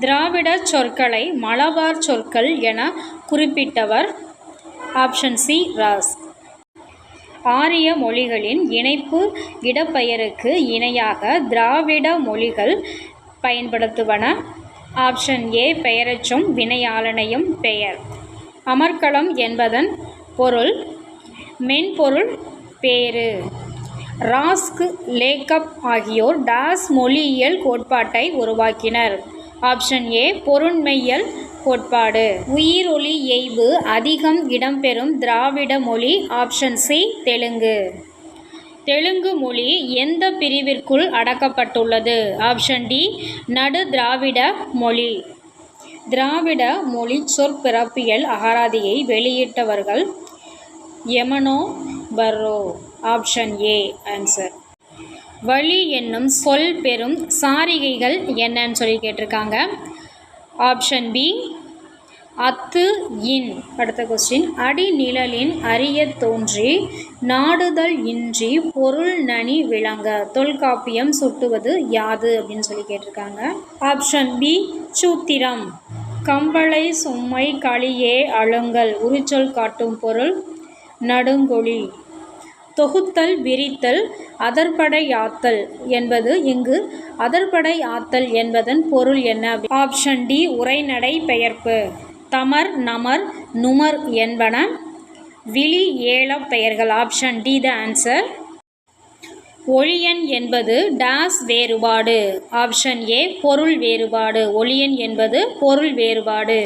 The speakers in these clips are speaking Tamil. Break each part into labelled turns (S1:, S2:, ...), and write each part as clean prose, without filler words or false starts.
S1: திராவிட சொற்களை மலபார் சொற்கள் என குறிப்பிட்டவர்? ஆப்ஷன் சி ராஸ். ஆரிய மொழிகளின் இணைப்பு இடப்பெயருக்கு இணையாக திராவிட மொழிகள் பயன்படுத்துவன? ஆப்ஷன் ஏ பெயரச்சும் வினையாளனையும் பெயர். அமர்க்களம் என்பதன் பொருள் மென்பொருள் பேறு. ராஸ்க், லேக்கப் ஆகியோர் டாஸ் மொழியியல் கோட்பாட்டை உருவாக்கினர்? ஆப்ஷன் ஏ பொருண்மையியல் கோட்பாடு. உயிரொலி எய்பு அதிகம் இடம்பெறும் திராவிட மொழி? Option C Telugu. தெலுங்கு மொழி எந்த பிரிவிற்குள் அடக்கப்பட்டுள்ளது? ஆப்ஷன் டி நடு திராவிட மொழி. திராவிட மொழி சொற்பிறப்பியல் அகராதியை வெளியிட்டவர்கள்? Emeneau Burrow. Option A answer. வழி என்னும் சொல் பெறும் சாரிகைகள் என்னன்னு சொல்லி கேட்டிருக்காங்க. ஆப்ஷன் பி அத்து இன். அடுத்த கொஸ்டின், அடிநிழலின் அறிய தோன்றி நாடுதல் இன்றி பொருள் நனி விளங்க தொல்காப்பியம் சுட்டுவது யாது அப்படின்னு சொல்லி கேட்டிருக்காங்க. ஆப்ஷன் பி சூத்திரம். கம்பளை சும்மை களியே அழுங்கல் உரிச்சொல் காட்டும் பொருள் நடுங்கொழி. தொகுத்தல் விரித்தல் அதற்படையாத்தல் என்பது இங்கு அதற்படையாத்தல் என்பதன் பொருள் என்ன? ஆப்ஷன் டி உரைநடை பெயர்ப்பு. தமர், நமர், நுமர் என்பன விழி ஏலப் பெயர்கள். Option D the answer. ஒளியன் என்பது டாஸ் வேறுபாடு? ஆப்ஷன் ஏ பொருள் வேறுபாடு. ஒளியன் என்பது பொருள் வேறுபாடு.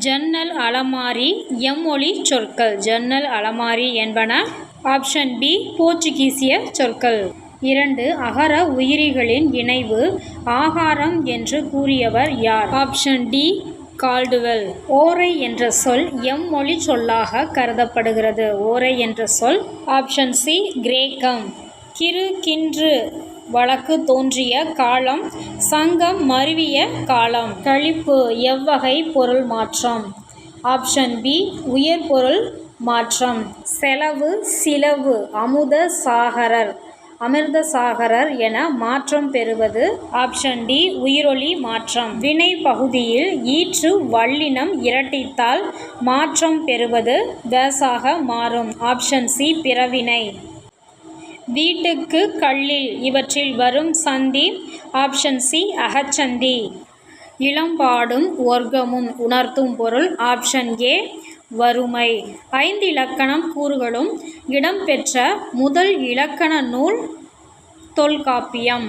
S1: ஜன்னல், அலமாரி எம்மொழி சொற்கள்? ஜன்னல், அலமாரி என்பன ஆப்ஷன் பி போர்ச்சுகீசிய சொற்கள். 2 அகர உயிரிகளின் இணைவு ஆகாரம் என்று கூறியவர் யார்? Option D Caldwell. ஓரை என்ற சொல் எம்மொழி சொல்லாக கருதப்படுகிறது? ஓரை என்ற சொல்? ஆப்ஷன் சி கிரேக்கம். கிறு கின்று வழக்கு தோன்றிய காலம் சங்கம் மருவிய காலம். கழிப்பு எவ்வகை பொருள் மாற்றம்? ஆப்ஷன் பி உயர் பொருள் மாற்றம். செலவு, சிலவு, அமுத சாகரர், அமிர்த சாகரர் என மாற்றம் பெறுவது? ஆப்ஷன் டி உயிரொலி மாற்றம். வினை பகுதியில் ஈற்று வல்லினம் இரட்டித்தால் மாற்றம் பெறுவது வேசாக மாறும்? ஆப்ஷன் சி பிறவினை. வீட்டுக்கு, கல்லில் இவற்றில் வரும் சந்தி? Option C அகச்சந்தி. இளம்பாடும் ஒர்க்கமும் உணர்த்தும் பொருள்? ஆப்ஷன் ஏ வறுமை. 5 இலக்கணம் கூறுகளும் இடம்பெற்ற முதல் இலக்கண நூல் தொல்காப்பியம்.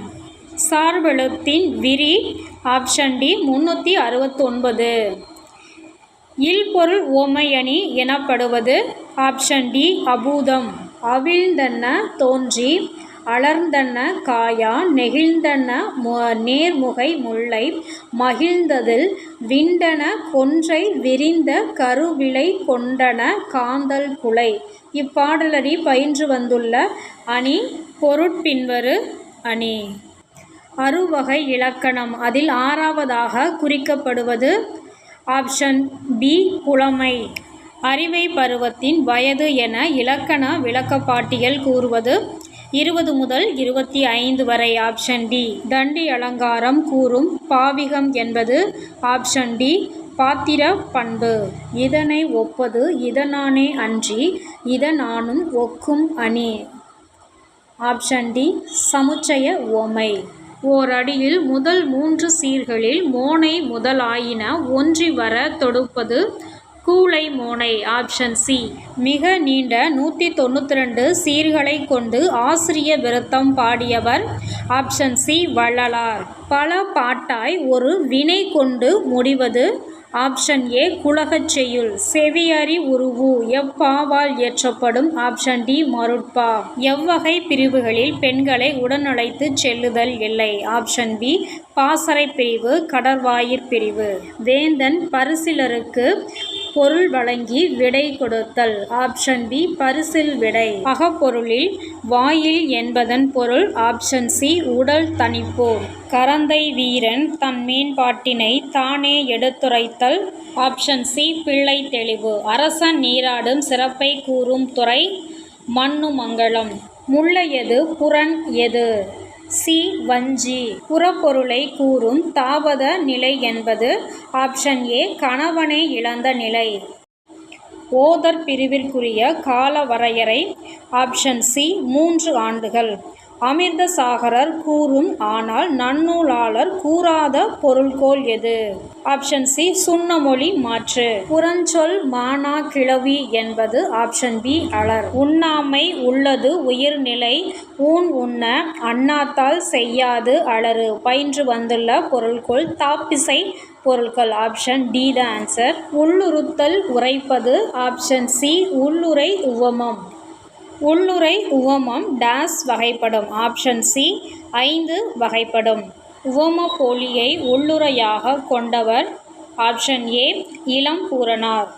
S1: சார்பெழுத்தின் விரி? Option D 369. இல்பொருள் உவமையணி எனப்படுவது? Option D அபூதம். அவிழ்ந்தன்ன தோன்றி அலர்ந்தன்ன காயா நெகிழ்ந்தன்ன நேர்முகை முல்லை மகிழ்ந்ததில் விண்டன கொன்றை விரிந்த கருவிலை கொண்டன காந்தல் குலை. இப்பாடலடி பயின்று வந்துள்ள அணி பொருட்பின்வரு அணி. அறுவகை இலக்கணம் அதில் 6வதாக குறிக்கப்படுவது? ஆப்ஷன் பி புலமை. அறிவை பருவத்தின் வயது என இலக்கண விளக்கப்பாட்டியல் கூறுவது? 20 முதல் 25 வரை. Option D. தண்டி அலங்காரம் கூறும் பாவிகம் என்பது? ஆப்ஷன் டி பாத்திர பண்பு. இதனை ஒப்பது இதனானே அன்றி இதனானும் ஒக்கும் அணி? ஆப்ஷன் டி சமுச்சய உவமை. ஓர் அடியில் முதல் 3 சீர்களில் மோனை முதலாயின ஒன்றி வர தொடுப்பது கூலை மோனை? Option C. மிக நீண்ட 192 சீர்களை கொண்டு ஆசிரிய விருத்தம் பாடியவர்? Option C Vallalar. பல பாட்டாய் ஒரு வினை கொண்டு முடிவது? ஆப்ஷன் ஏ குலகச் செய்யுள். செவியறி உருவு எப்பாவால் இயற்றப்படும்? ஆப்ஷன் டி மருட்பா. எவ்வகை பிரிவுகளில் பெண்களை உடனழைத்து செல்லுதல் இல்லை? ஆப்ஷன் பி பாசறை பிரிவு, கடற்வாயிற் பிரிவு. வேந்தன் பரிசிலருக்கு பொருள் வழங்கி விடை கொடுத்தல்? ஆப்ஷன் பி பரிசில் விடை. அகப்பொருளில் வாயில் என்பதன் பொருள்? ஆப்ஷன் சி உடல் தணிப்போர். கரந்தை வீரன் தன் மேம்பாட்டினை தானே எடுத்துரைத்தல்? ஆப்ஷன் சி பிள்ளை தெளிவு. அரசன் நீராடும் சிறப்பை கூறும் துறை? மண்ணு மங்கலம். முல்லை எது, புறன் எது? சி. வஞ்சி. புறப்பொருளை கூறும் தாவத நிலை என்பது ஆப்ஷன் ஏ. கணவனை இழந்த நிலை. ஓதற் பிரிவிற்குரிய கால வரையறை ஆப்ஷன் சி. 3 ஆண்டுகள். அமிர்தசாகரர் கூறும் ஆனால் நன்னூலாளர் கூறாத பொருள்கோள் எது? Option C. சுண்ணமொழி மாற்று. புறஞ்சொல் மானா கிளவி என்பது ஆப்ஷன் பி. அலர். உண்ணாமை உள்ளது உயிர்நிலை ஊன் உண்ண அண்ணாத்தால் செய்யாது அலறு. பயின்று வந்துள்ள பொருள்கோள் தாப்பிசை பொருட்கள். Option D the answer. உள்ளுறுத்தல் உரைப்பது ஆப்ஷன் சி. உள்ளுரை உவமம். உள்ளுரை உவமம் டேஸ் வகைப்படும். Option C. 5 வகைப்படும். உவமப் போலியை உள்ளுரையாக கொண்டவர் ஆப்ஷன் ஏ. இளம்பூரணர்.